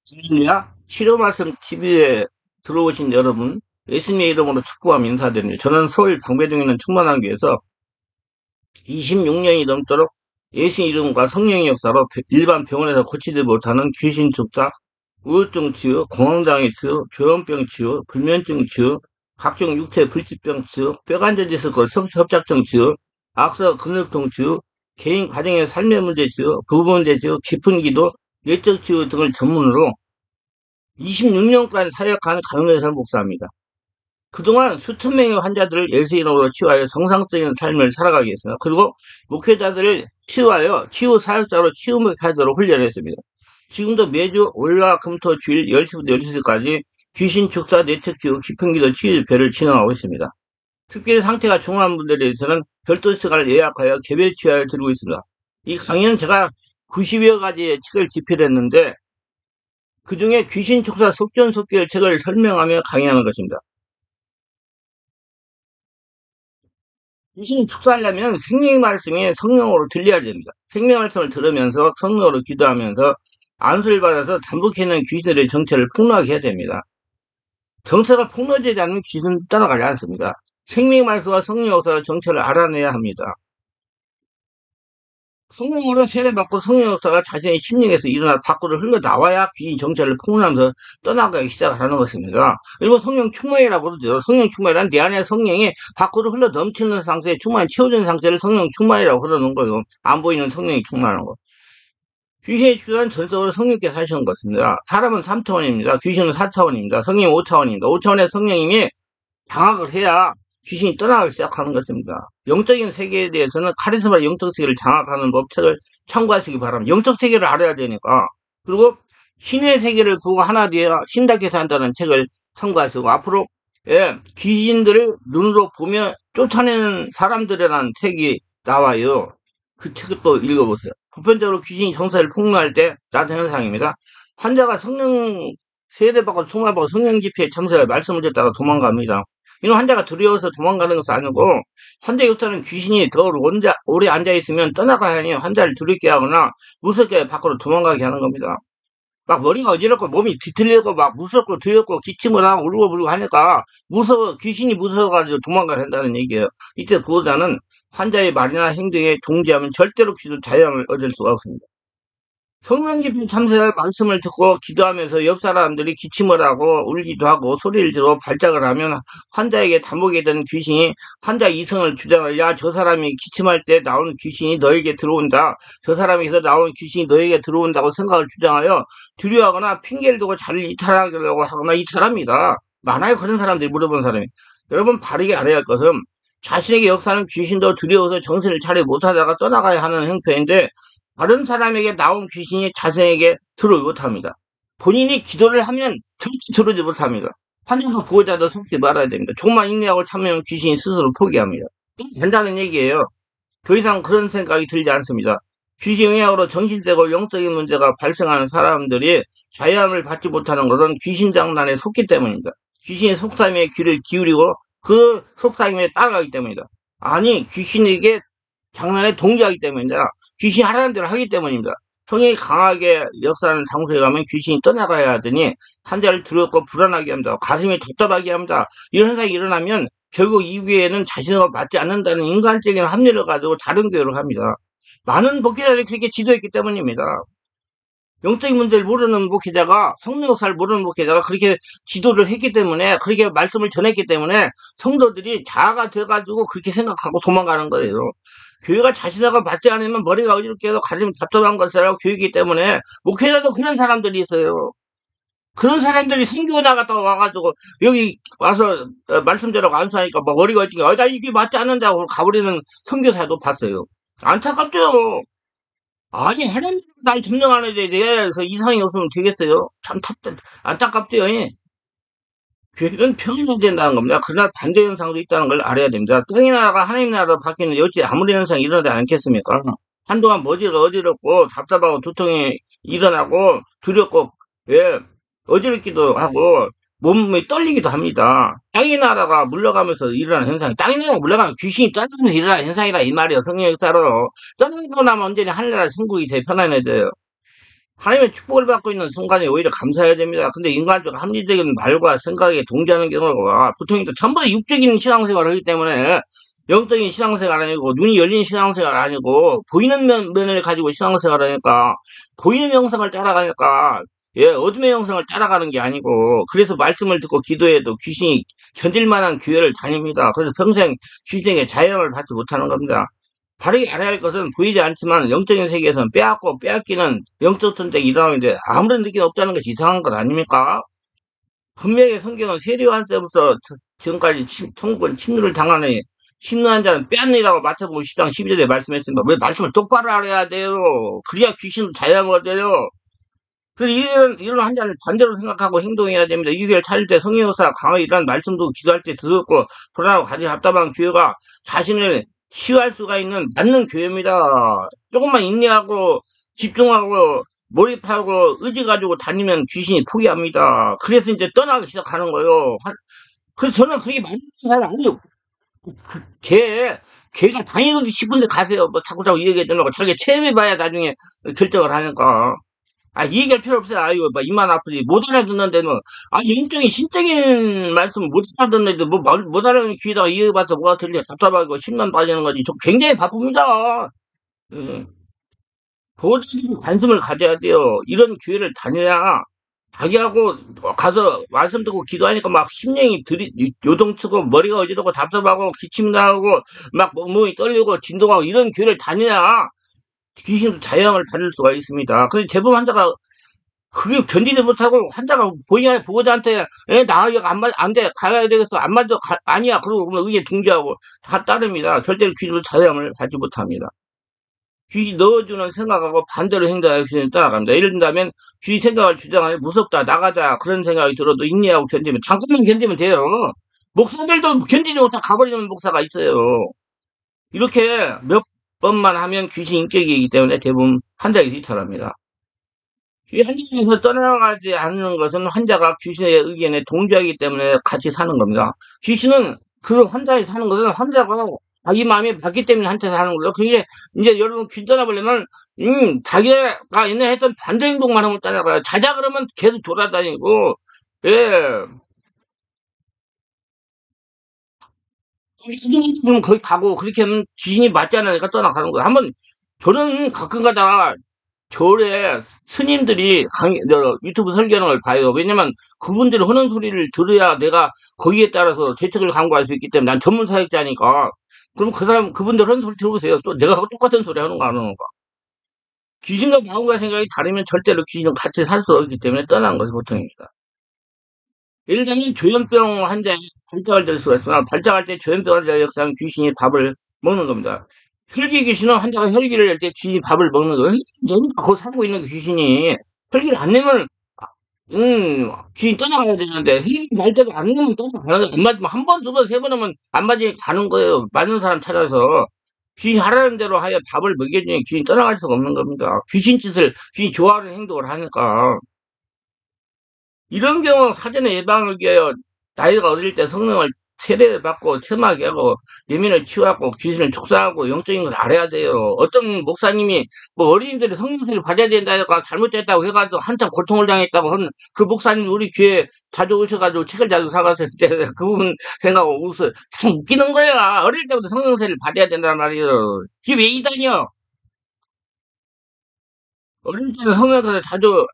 할렐루야. 치료 말씀 TV에 들어오신 여러분, 예수님의 이름으로 축복하며 인사드립니다. 저는 서울 방배동에 있는 충만한교에서 26년이 넘도록 예수님 이름과 성령의 역사로 일반 병원에서 고치지 못하는 귀신 축사, 우울증 치유, 공황장애 치유, 조현병 치유, 불면증 치유, 각종 육체 불치병 치유, 뼈관절 디스크 협착증 치유, 악성 근육통 치유, 개인 가정의 삶의 문제 치유, 부부 문제 치유, 깊은 기도, 내적 치유 등을 전문으로 26년간 사역한 강론사 목사입니다. 그동안 수천 명의 환자들을 예수 이름으로 치유하여 정상적인 삶을 살아가게 했습니다. 그리고 목회자들을 치유하여 치유 사역자로 치유 목회자로 훈련했습니다. 지금도 매주 월화 금토 주일 10시부터 12시까지 귀신 축사 내적 치유 깊은 기도 치유 집회를 진행하고 있습니다. 특별히 상태가 중요한 분들에 대해서는 별도 시간을 예약하여 개별 치유를 드리고 있습니다. 이 강의는 제가 90여 가지의 책을 집필했는데 그 중에 귀신 촉사 속전속결 책을 설명하며 강의하는 것입니다. 귀신 축사하려면 생명의 말씀이 성령으로 들려야 됩니다. 생명의 말씀을 들으면서 성령으로 기도하면서 안수를 받아서 잠복해 있는 귀신들의 정체를 폭로하게 해야 됩니다. 정체가 폭로되지 않으면 귀신은 따라가지 않습니다. 생명의 말씀과 성령 역사의 정체를 알아내야 합니다. 성령으로 세례받고 성령 역사가 자신의 심령에서 일어나 밖으로 흘러나와야 귀인 정체를 폭로하면서 떠나가기 시작하는 것입니다. 그리고 성령 충만이라고 그러죠. 성령 충만이란 내 안에 성령이 밖으로 흘러 넘치는 상태에 충만히 채워진 상태를 성령 충만이라고 그러는 거예요. 안 보이는 성령이 충만한 거. 귀신의 출현은 전적으로 성령께서 하시는 것입니다. 사람은 3차원입니다. 귀신은 4차원입니다. 성령이 5차원입니다. 5차원의 성령님이 장악을 해야 귀신이 떠나기 시작하는 것입니다. 영적인 세계에 대해서는 카리스마 영적 세계를 장악하는 법칙을 참고하시기 바랍니다. 영적 세계를 알아야 되니까. 그리고 신의 세계를 보고 하나 되어 신답게 산다는 책을 참고하시고 앞으로 귀신들을 눈으로 보며 쫓아내는 사람들이라는 책이 나와요. 그 책을 또 읽어보세요. 보편적으로 귀신이 정사를 폭로할 때 나타나는 현상입니다. 환자가 성령 세례받고 충만받고 성령 집회에 참석해 말씀을 듣다가 도망갑니다. 이런 환자가 두려워서 도망가는 것은 아니고 환자 역사는 귀신이 더 오래 앉아있으면 떠나가야 하니 환자를 두렵게 하거나 무섭게 밖으로 도망가게 하는 겁니다. 막 머리가 어지럽고 몸이 뒤틀리고 막 무섭고 두렵고 기침을 하고 울고불고 하니까 귀신이 무서워가지고 도망가야 한다는 얘기예요. 이때 보호자는 환자의 말이나 행동에 동지하면 절대로 귀신 자양을 얻을 수가 없습니다. 성령 집회 참석할 말씀을 듣고 기도하면서 옆 사람들이 기침을 하고 울기도 하고 소리를 지르고 발작을 하면 환자에게 담보게 된 귀신이 환자 이성을 주장하여 야, 저 사람이 기침할 때 나오는 귀신이 너에게 들어온다. 저 사람에게서 나오는 귀신이 너에게 들어온다고 생각을 주장하여 두려워하거나 핑계를 대고 자를 이탈하려고 하거나 이탈합니다. 많아요. 그런 사람들이 물어본 사람이. 여러분 바르게 알아야 할 것은 자신에게 역사는 귀신도 두려워서 정신을 차려 못하다가 떠나가야 하는 형편인데 다른 사람에게 나온 귀신이 자신에게 들어오지 못합니다. 본인이 기도를 하면 절대 들어오지 못합니다. 환자도 보호자도 속지 말아야 됩니다. 조금만 인내하고 참으면 귀신이 스스로 포기합니다. 된다는 얘기예요. 더 이상 그런 생각이 들지 않습니다. 귀신 영향으로 정신적으로 영적인 문제가 발생하는 사람들이 자유함을 받지 못하는 것은 귀신 장난에 속기 때문입니다. 귀신의 속삭임에 귀를 기울이고 그 속삭임에 따라가기 때문입니다. 아니, 귀신에게 장난에 동조하기 때문입니다. 귀신이 하라는 대로 하기 때문입니다. 성이 강하게 역사하는 장소에 가면 귀신이 떠나가야 하더니 환자를 두렵고 불안하게 합니다. 가슴이 답답하게 합니다. 이런 현상이 일어나면 결국 이 교회에는 자신과 맞지 않는다는 인간적인 합리를 가지고 다른 교회로 갑니다. 많은 목회자들이 그렇게 지도했기 때문입니다. 영적인 문제를 모르는 목회자가 성령 역사를 모르는 목회자가 그렇게 지도를 했기 때문에 그렇게 말씀을 전했기 때문에 성도들이 자아가 돼가지고 그렇게 생각하고 도망가는 거예요. 교회가 자신하고 맞지 않으면 머리가 어지럽게 해서 가슴이 답답한 것이라고 교육이기 때문에 목회자도 그런 사람들이 있어요. 그런 사람들이 선교 나갔다가 와가지고 여기 와서 말씀대로 안수하니까 뭐 머리가 어지럽게 나 이게 맞지 않는다고 가버리는 선교사도 봤어요. 안타깝죠. 아니 하나님 날 점령하는 데 대해서 이상이 없으면 되겠어요. 참 안타깝죠. 교회는 평행해야 된다는 겁니다. 그러나 반대 현상도 있다는 걸 알아야 됩니다. 땅의 나라가 하나님 나라로 바뀌는 여지 아무런 현상이 일어나지 않겠습니까? 한동안 머지가 어지럽고 답답하고 두통이 일어나고 두렵고 어지럽기도 하고 몸이 떨리기도 합니다. 땅의 나라가 물러가면서 일어나는 현상이 땅의 나라가 물러가면 귀신이 떠나면서 일어나는 현상이라 이 말이에요. 성령 역사로 떠나고 나면 언제나 하늘나라 천국이 제일 편안해져요. 하나님의 축복을 받고 있는 순간에 오히려 감사해야 됩니다. 근데 인간적 합리적인 말과 생각에 동조하는 경우가 보통 전부 다 육적인 신앙생활을 하기 때문에 영적인 신앙생활 아니고 눈이 열린 신앙생활 아니고 보이는 면을 가지고 신앙생활 하니까 보이는 영상을 따라가니까 예, 어둠의 영상을 따라가는 게 아니고 그래서 말씀을 듣고 기도해도 귀신이 견딜 만한 교회를 다닙니다. 그래서 평생 귀신에게 자영을 받지 못하는 겁니다. 바르게 알아야 할 것은 보이지 않지만 영적인 세계에서는 빼앗고 빼앗기는 영적 전쟁이 일어나는데 아무런 느낌 없다는 것이 이상한 것 아닙니까? 분명히 성경은 세례요한 때부터 지금까지 천국은 침노를 당하는 침노한 자는 빼앗느라고 마태복음 10장 12절에 말씀했습니다. 왜 말씀을 똑바로 알아야 돼요? 그래야 귀신도 자유한 돼요. 그래서 이런 환자를 반대로 생각하고 행동해야 됩니다. 이교회를 찾을 때 성령사 강하게 이런 말씀도 기도할 때 들었고 불안하고 가지 답답한 교회가 자신을 치유할 수가 있는 맞는 교회입니다. 조금만 인내하고 집중하고 몰입하고 의지 가지고 다니면 귀신이 포기합니다. 그래서 이제 떠나기 시작하는 거예요. 그래서 저는 그게 맞는 사람 아니에요. 걔가 다니고 싶은데 가세요. 뭐 자꾸 얘기해주려고 자기 체험해봐야 나중에 결정을 하니까. 이 얘기할 필요 없어요. 아이고, 뭐, 입만 아프지. 못 알아듣는데, 뭐, 영적인, 신적인 말씀 못 알아듣는데, 뭐, 못 알아듣는 귀에다가 이어봐서 뭐가 들려 답답하고 힘만 빠지는 거지. 저 굉장히 바쁩니다. 예. 보호자들이 관심을 가져야 돼요. 이런 기회를 다녀야 자기하고 가서 말씀 듣고 기도하니까 막 심령이 요동치고 머리가 어지럽고 답답하고 기침 나고 막 몸이 떨리고 진동하고 이런 기회를 다녀야 귀신도 자영을 받을 수가 있습니다. 그래서 대부분 환자가 그게 견디지 못하고 환자가 보호자한테 나 이거 안 돼. 가야 되겠어. 안 맞아. 아니야. 그러고 그러면 의견 중지하고 다 따릅니다. 절대로 귀신도 자영을 받지 못합니다. 귀신 넣어주는 생각하고 반대로 행동하는 귀신을 따라갑니다. 예를 든다면 귀신 생각을 주장하면 무섭다 나가자 그런 생각이 들어도 인내하고 견디면 잠깐만 견디면 돼요. 목사들도 견디지 못하고 가버리는 목사가 있어요. 이렇게 몇 번만 하면 귀신 인격이기 때문에 대부분 환자가 뒤탈합니다. 이 환자에서 떠나가지 않는 것은 환자가 귀신의 의견에 동조하기 때문에 같이 사는 겁니다. 귀신은 그 환자에 사는 것은 환자가 자기 마음에 맞기 때문에 한테 사는 거예요. 그게 이제 여러분 귀 떠나버리면 자기가 옛날에 했던 반대 행동만 하면 떠나가요. 자자 그러면 계속 돌아다니고 예. 그럼 거기 가고 그렇게 하면 귀신이 맞지 않으니까 떠나가는 거예요. 한번 저는 가끔 가다가 절에 스님들이 유튜브 설교하는 걸 봐요. 왜냐면 그분들이 하는 소리를 들어야 내가 거기에 따라서 대책을 강구할 수 있기 때문에 난 전문 사역자니까. 그럼 그분들 하는 소리 들어보세요. 또 내가 똑같은 소리 하는 거 안 하는 거. 귀신과 마음과 생각이 다르면 절대로 귀신은 같이 살 수 없기 때문에 떠나는 것이 보통입니다. 예를 들면 조현병 환자에 발작을 될 수가 있으나 발작할 때 조현병 환자의 역사는 귀신이 밥을 먹는 겁니다. 혈기 귀신은 환자가 혈기를 낼 때 귀신이 밥을 먹는 거예요. 얘가 거기 살고 있는 그 귀신이 혈기를 안 내면 귀신이 떠나가야 되는데 혈기 날 때도 안 내면 떠나가는 거예요. 안 맞으면 한 번, 두 번, 세 번 하면 안 맞으니까 가는 거예요. 맞는 사람 찾아서. 귀신이 하라는 대로 하여 밥을 먹여주니 귀신이 떠나갈 수가 없는 겁니다. 귀신이 좋아하는 행동을 하니까. 이런 경우 사전에 예방을 위하여 나이가 어릴 때 성령을 세례를 받고 체험하게 하고 예민을 치유하고 귀신을 족사하고 영적인 것을 알아야 돼요. 어떤 목사님이 뭐 어린이들이 성령세를 받아야 된다고 잘못됐다고 해가지고 한참 고통을 당했다고 하는 그 목사님 우리 교회 자주 오셔가지고 책을 자주 사갔을 때 그 부분 생각하고 참 웃기는 거야. 어릴 때부터 성령세를 받아야 된단 말이에요. 그게 왜 이다녀? 어릴 때는 성령세를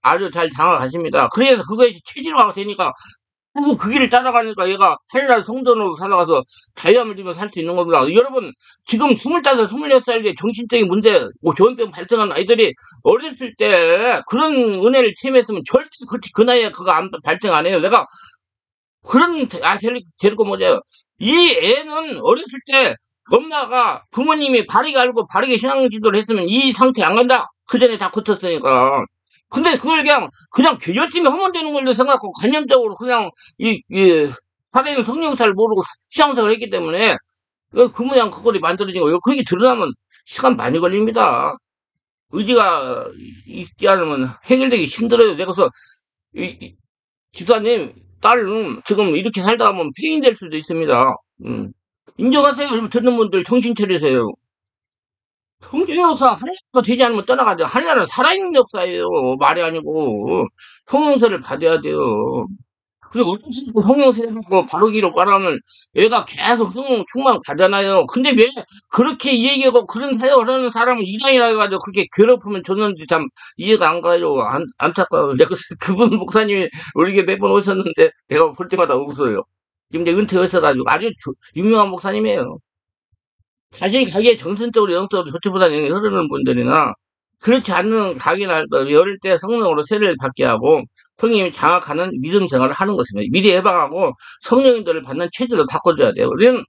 아주 잘 장악하십니다. 그래서 그것이 체질화가 되니까 그 길을 따라가니까 얘가 하늘나라 성전으로 살아가서 자유함을 주며 살 수 있는 겁니다. 여러분, 지금 25, 26살의 정신적인 문제, 뭐 조현병 발생한 아이들이 어렸을 때 그런 은혜를 체험했으면 절대 그 나이에 그거 발생 안 해요. 내가 그런, 데리고 뭐죠. 이 애는 어렸을 때 엄마가 부모님이 바르게 알고 바르게 신앙 지도를 했으면 이 상태 안 간다. 그 전에 다 고쳤으니까. 근데 그걸 그냥 열심히 하면 되는 걸로 생각하고 관념적으로 그냥 사대는 성령사를 모르고 신앙생활을 했기 때문에 그 모양 그거를 만들어진 거예요. 그게 드러나면 시간 많이 걸립니다. 의지가 있지 않으면 해결되기 힘들어요. 내가 그래서 이, 집사님, 딸은 지금 이렇게 살다 가면 폐인 될 수도 있습니다. 인정하세요. 여러분 듣는 분들 정신 차리세요. 성경 역사 하나도 되지 않으면 떠나가죠. 하나는 살아있는 역사예요. 말이 아니고. 성령세를 받아야 돼요. 그리고 어르신도 성령세 받고 바르기로 말하면 얘가 계속 성령 충만 가잖아요. 근데 왜 그렇게 얘기하고 그런 사역을 하는 사람을 이단이라 해가지고 그렇게 괴롭히면 줬는지 참 이해가 안 가요. 안타까워요. 내가 그분 목사님이 우리 게 몇 번 오셨는데 내가 볼 때마다 웃어요. 지금 이제 은퇴하셔가지고 아주 유명한 목사님이에요. 자신이 가기에 정신적으로 영적으로 좋지보다는 흐르는 분들이나 그렇지 않는 가기나 어릴 때 성령으로 세례를 받게 하고 성령님이 장악하는 믿음 생활을 하는 것입니다. 미리 예방하고 성령님들을 받는 체질로 바꿔줘야 돼요. 우리는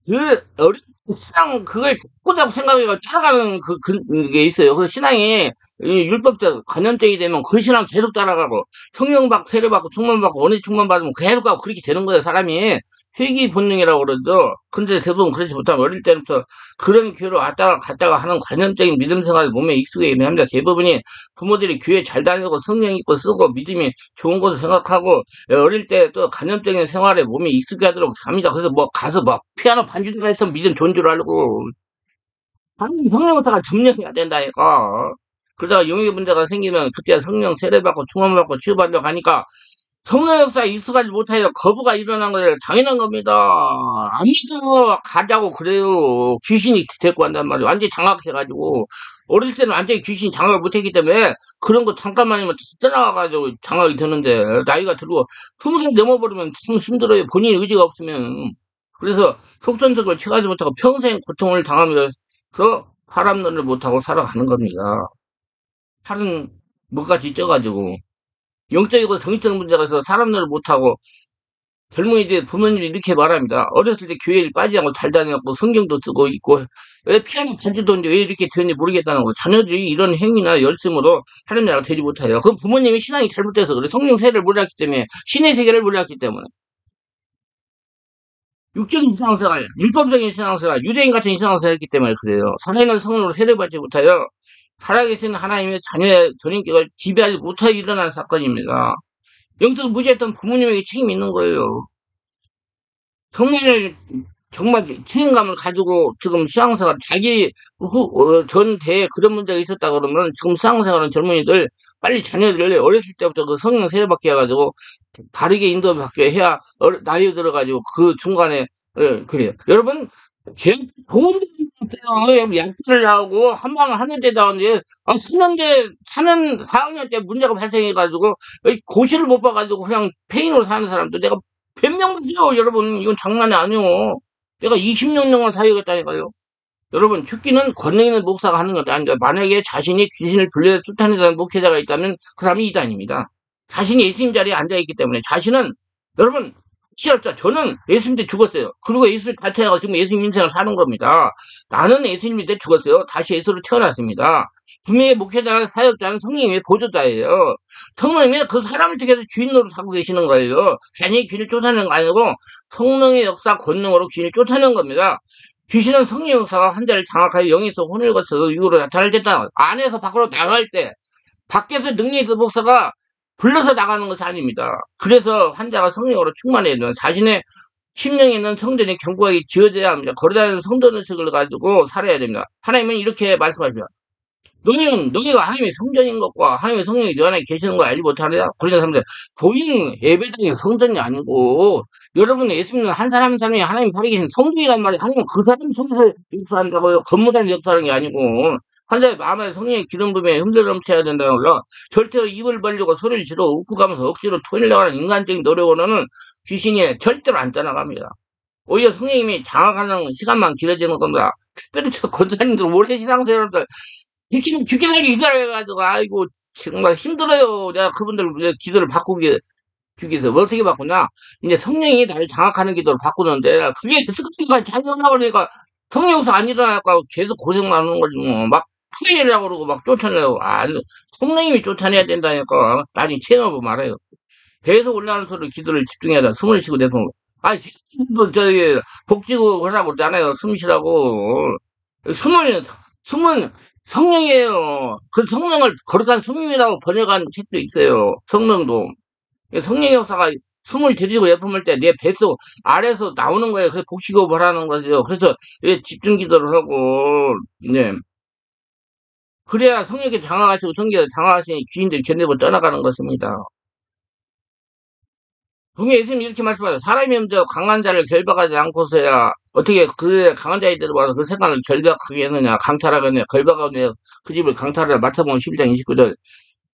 그 어린 신앙 그걸 바꾸자고 생각해서 따라가는 그게 있어요. 그 신앙이 율법적 관념적이 되면 그 신앙 계속 따라가고 성령 받고 세례 받고 충만 받고 원리 충만 받으면 계속 가고 그렇게 되는 거예요. 사람이 회귀 본능이라고 그러죠. 근데 대부분 그렇지 못하면 어릴 때부터 그런 교회로 왔다가 갔다가 하는 관념적인 믿음 생활이 몸에 익숙해 있는 합니다. 대부분이 부모들이 교회 잘 다니고 성령 있고 쓰고 믿음이 좋은 것을 생각하고 어릴 때 또 간접적인 생활에 몸이 익숙해 하도록 합니다. 그래서 뭐 가서 막 피아노 반주를 해서 믿음 좋은 줄 알고 하나님 성령부터가 점령해야 된다니까. 그러다가 용의 문제가 생기면 그때 성령 세례받고 충만받고 치유받으러 가니까 성령 역사에 익숙하지 못하여 거부가 일어난 거예요. 당연한 겁니다. 안 믿어 가자고 그래요. 귀신이 데리고 간단 말이에요. 완전히 장악해가지고 어릴 때는 완전히 귀신이 장악을 못했기 때문에 그런 거 잠깐만이면 다 떠나가가지고 장악이 되는데 나이가 들고 20살 넘어버리면 참 힘들어요. 본인 의지가 없으면. 그래서 속전속을 취하지 못하고 평생 고통을 당하면서 사람들을 못하고 살아가는 겁니다. 살은 뭐같이 쪄가지고 영적이고 정신적 문제가 있어서 사람들을 못하고 젊은이들 부모님이 이렇게 말합니다. 어렸을 때 교회를 빠지지 않고 잘 다녔고 성경도 쓰고 있고 왜 피아노 반주도 하는데 왜 이렇게 되는지 모르겠다는 거. 자녀들이 이런 행위나 열심으로 하는 나라가 되지 못해요. 그럼 부모님이 신앙이 잘못돼서 그래. 성령 세례를 몰랐기 때문에 신의 세계를 몰랐기 때문에 육적인 신앙생활, 율법적인 신앙생활, 유대인 같은 신앙생활을 했기 때문에 그래요. 살아있는 성령으로 세례받지 못하여 살아계신 하나님의 자녀의 전인격을 지배하지 못하여 일어난 사건입니다. 영적 무지했던 부모님에게 책임이 있는 거예요. 정말 정말 책임감을 가지고 지금 신앙생활 자기 전대에 그런 문제가 있었다 그러면 지금 신앙생활은 젊은이들 빨리 자녀들을 어렸을 때부터 그 성령 세례받게 해가지고 바르게 인도받게 해야 나이 들어가지고 그 중간에 그래요. 여러분 좋은 데서 약속을 나오고 한 방을 하는 데다 이제 사는데 사는 4학년 때 문제가 발생해가지고 고시를 못 봐가지고 그냥 폐인으로 사는 사람도 내가 몇 명 보세요, 여러분. 이건 장난이 아니오. 내가 20년 동안 사역했다니까요. 여러분, 죽기는 권능 있는 목사가 하는 것도 아닙니다. 만약에 자신이 귀신을 불려서 쫓아내는 목회자가 있다면 그 사람이 이단입니다. 자신이 예수님 자리에 앉아있기 때문에 자신은, 여러분, 시합자, 저는 예수님 때 죽었어요. 그리고 예수를 탈퇴하고 지금 예수님 인생을 사는 겁니다. 나는 예수님 때 죽었어요. 다시 예수로 태어났습니다. 분명히 목회자나 사역자는 성령님의 보조자예요. 성령님이 그 사람을 통해서 주인으로 삼고 계시는 거예요. 괜히 귀신을 쫓아내는 거 아니고 성령의 역사 권능으로 귀신을 쫓아내는 겁니다. 귀신은 성령 역사가 환자를 장악하여 영에서 혼을 거쳐서 육으로 나타날 때 안에서 밖으로 나갈 때 밖에서 능력이 있는 목사가 불러서 나가는 것이 아닙니다. 그래서 환자가 성령으로 충만해야 되면 자신의 심령에 있는 성전이 견고하게 지어져야 합니다. 거리다니는 성전 의식을 가지고 살아야 됩니다. 하나님은 이렇게 말씀하십니다. 너희가 하나님의 성전인 것과 하나님의 성령이 너 안에 계시는 걸 알지 못하느냐? 그러니까 사람들 보이는 예배당이 성전이 아니고 여러분의 예수 믿는 한 사람 한 사람이 하나님 살아 계신 성전이란 말이 하나님은 그 사람 속에서 역사한다고요. 건물을 역사하는 게 아니고 환자의 마음에 성령의 기름 부음에 흔들 넘쳐야 된다는 걸로 절대로 입을 벌리고 소리를 지르고 웃고 가면서 억지로 토해내려고 하는 인간적인 노력으로는 귀신이 절대로 안 떠나갑니다. 오히려 성령님이 장악하는 시간만 길어지는 겁니다. 특별히 저 권사님들 오래 신앙생활들 지금 죽기까지 기다려가지고 아이고 정말 힘들어요. 내가 그분들 기도를 바꾸기 주기 위해서 어떻게 바꾸냐? 이제 성령이 나를 장악하는 기도를 바꾸는데 그게 습관이 잘 일어나버리니까 성령에서 안 일어나니까 계속 고생만 하는 거지 뭐. 막 피해내려고 그러고 막 쫓아내고 성령님이 쫓아내야 된다니까 나중에 체험하고 말아요. 계속 올라가는 소리 기도를 집중해야 돼. 숨을 쉬고 내서 아니 저기 복지고 하라고 그러잖아요. 숨 쉬라고. 숨은 성령이에요. 그 성령을 거룩한 숨이라고 번역한 책도 있어요. 성령도. 성령의 역사가 숨을 들이고 예품할 때 내 뱃속 아래에서 나오는 거예요. 그래서 복식호흡을 하는 거죠. 그래서 예, 집중 기도를 하고, 네. 그래야 성령께 장악하시고 성경에 장악하시니 귀인들이 견디고 떠나가는 것입니다. 분명히 예수님이 이렇게 말씀하세요. 사람이 먼저 강한 자를 결박하지 않고서야 어떻게 그 강한 자에 들어와서 그 생각을 결박하게 했느냐, 강탈하겠느냐, 결박하느냐, 그 집을 강탈하라. 마태복음 11장 29절.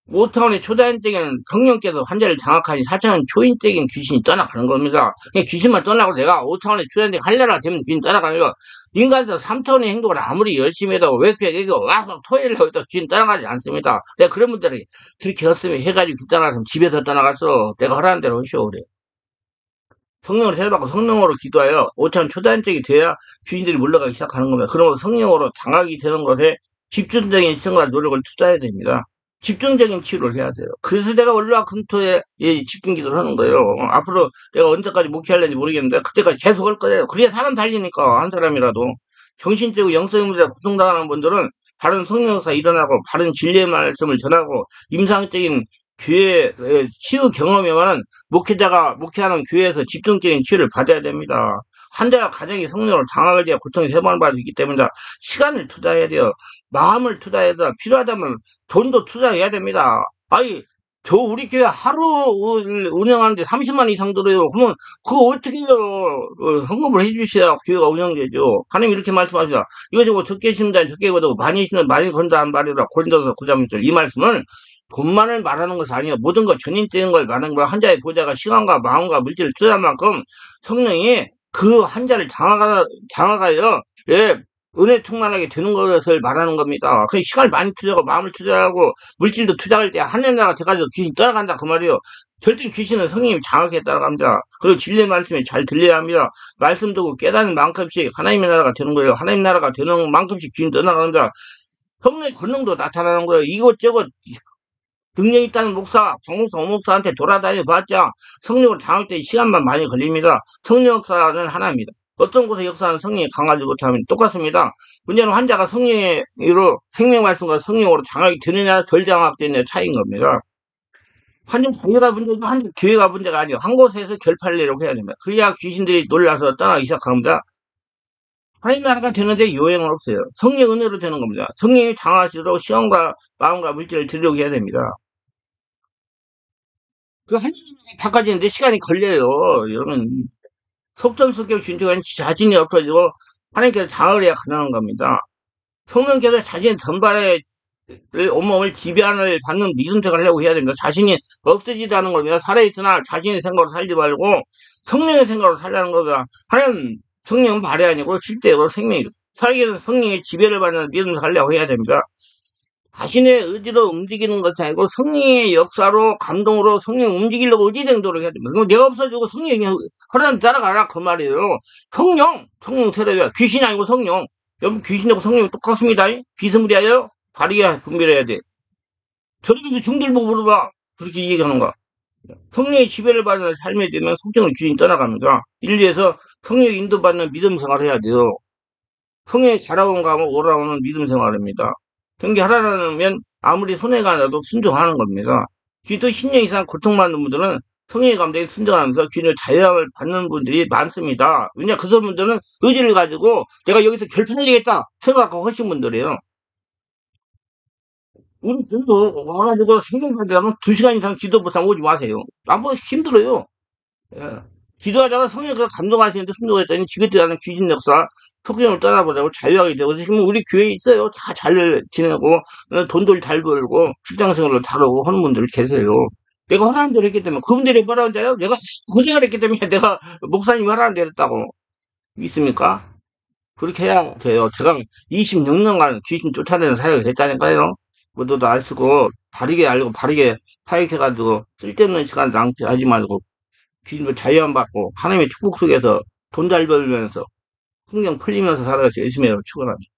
5차원의 초자연적인 성령께서 환자를 장악하니 4차원 초인적인 귀신이 떠나가는 겁니다. 그냥 귀신만 떠나고 내가 5차원의 초자연적인 할례가 되면 귀신 떠나가는 거. 인간도 3차원의 행동을 아무리 열심히 해도 왜 이렇게 와서 토해를 해도 귀신 떠나가지 않습니다. 내가 그런 분들이 그렇게 했으면 해가지고 귀 떠나갔으면 집에서 떠나갔어. 내가 허락한 대로 하시오 그래. 성령을 세례받고 성령으로 기도하여 5차원 초자연적이 돼야 귀신들이 물러가기 시작하는 겁니다. 그러면 성령으로 장악이 되는 것에 집중적인 시간과 노력을 투자해야 됩니다. 집중적인 치료를 해야 돼요. 그래서 내가 월요와 금토에 집중 기도를 하는 거예요. 앞으로 내가 언제까지 목회할는지 모르겠는데 그때까지 계속 할 거예요. 그래야 사람 살리니까 한 사람이라도 정신적이고 영적인 문제가 고통당하는 분들은 바른 성령사 일어나고 바른 진리의 말씀을 전하고 임상적인 교회 치유 경험에만은 목회자가 목회하는 교회에서 집중적인 치유를 받아야 됩니다. 환자가 가정이 성령으로 장악을 해야 고통이 세번 받을 수 있기 때문에 시간을 투자해야 돼요. 마음을 투자해야 돼요. 필요하다면 돈도 투자해야 됩니다. 아니, 저 우리 교회 하루 운영하는데 30만 이상 들어요. 그러면 그거 어떻게 해요? 헌금을 해주셔야 교회가 운영되죠. 하나님 이렇게 말씀하시다. 이거 저거 적게 심다 적게 거두고 많이 심는 많이 건다 한 말이라 고린도서 9장 1절 이 말씀은 돈만을 말하는 것이 아니에요. 모든 것 전인적인 걸 말하는 거야. 한자의 보좌가 시간과 마음과 물질을 투자한 만큼 성령이 그 한자를 장악하여 예, 은혜 충만하게 되는 것을 말하는 겁니다. 그 시간을 많이 투자하고 마음을 투자하고 물질도 투자할 때 하늘나라 돼가지고 귀신이 떠나간다 그 말이에요. 절대 귀신은 성령님이 장악해 따라갑니다. 그리고 진리의 말씀이 잘 들려야 합니다. 말씀 듣고 깨닫는 만큼씩 하나님의 나라가 되는 거예요. 하나님 나라가 되는 만큼씩 귀신 떠나갑니다. 성령의 권능도 나타나는 거예요. 이것저것 능력 있다는 목사, 정목사, 오목사한테 돌아다녀 봤자 성령으로 장악될 시간만 많이 걸립니다. 성령 역사는 하나입니다. 어떤 곳의 역사는 성령이 강하지 못하면 똑같습니다. 문제는 환자가 성령으로 생명 말씀과 성령으로 장악이 되느냐 덜 장악되느냐 차이인 겁니다. 환자 자녀가 문제고 환자 교회가 문제가 아니에요. 한 곳에서 결판내려고 해야 됩니다. 그래야 귀신들이 놀라서 떠나기 시작합니다. 하나님 나라가 되는데 요행은 없어요. 성령 은혜로 되는 겁니다. 성령이 장악하시도록 시험과 마음과 물질을 드리려고 해야 됩니다. 그 하나님이 바꿔지는데 시간이 걸려요. 여러분 속전속결 준비한 자신이 없어지고 하나님께서 장을 해야 가능한 겁니다. 성령께서 자신 전반에 온몸을 지배하는 받는 믿음생활을 하려고 해야 됩니다. 자신이 없어지다는 겁니다. 살아있으나 자신의 생각으로 살지 말고 성령의 생각으로 살라는 겁니다. 하나님 성령은 발이 아니고 실제로 생명이고 살기 위해서 성령의 지배를 받는 믿음을 하려고 해야 됩니다. 자신의 의지로 움직이는 것이 아니고 성령의 역사로 감동으로 성령 움직이려고 의지행동을 해야 됩니다. 그럼 내가 없어지고 성령이 하나님 따라가라 그 말이에요. 성령 세례야 귀신이 아니고 성령. 여러분 귀신하고 성령이 똑같습니다. 비스무리하여 다르게 분별해야 돼. 저렇게 중들 보고 물어봐. 그렇게 얘기하는 거야. 성령의 지배를 받는 삶에 되면 속정을 귀신이 떠나갑니다. 인류에서 성령의 인도받는 믿음 생활을 해야 돼요. 성령이 가라온 가면 오라오는 믿음 생활입니다. 경계하라면 아무리 손해가 나도 순종하는 겁니다. 기도 10년 이상 고통받는 분들은 성령의 감독에 순종하면서 귀인을 자유함을 받는 분들이 많습니다. 왜냐 그 분들은 의지를 가지고 내가 여기서 결판내겠다 생각하고 하신 분들이에요. 우리 교도 와가지고 생각하려면 2시간 이상 기도 못하면 오지 마세요. 나보다 힘들어요. 예. 기도하다가 성령께서 감동하시는데 순종했더니 지긋지긋한 귀신 역사 속성을 떠나보자고 자유하게 되고 지금 우리 교회에 있어요. 다 잘 지내고 돈도 잘 벌고 직장생활을 잘하고 하는 분들 계세요. 내가 허락한 대로 했기 때문에 그분들이 뭐라고 하잖아요. 내가 고생을 했기 때문에 내가 목사님이 허락한 대로 했다고 믿습니까? 그렇게 해야 돼요. 제가 26년간 귀신 쫓아내는 사역을 했다니까요. 모두도 아시고 바르게 알고 바르게 사역해가지고 쓸데없는 시간 낭비하지 말고 귀신도 자유함 받고 하나님의 축복 속에서 돈 잘 벌면서 풍경 풀리면서 살아가서 열심히 축원합니다.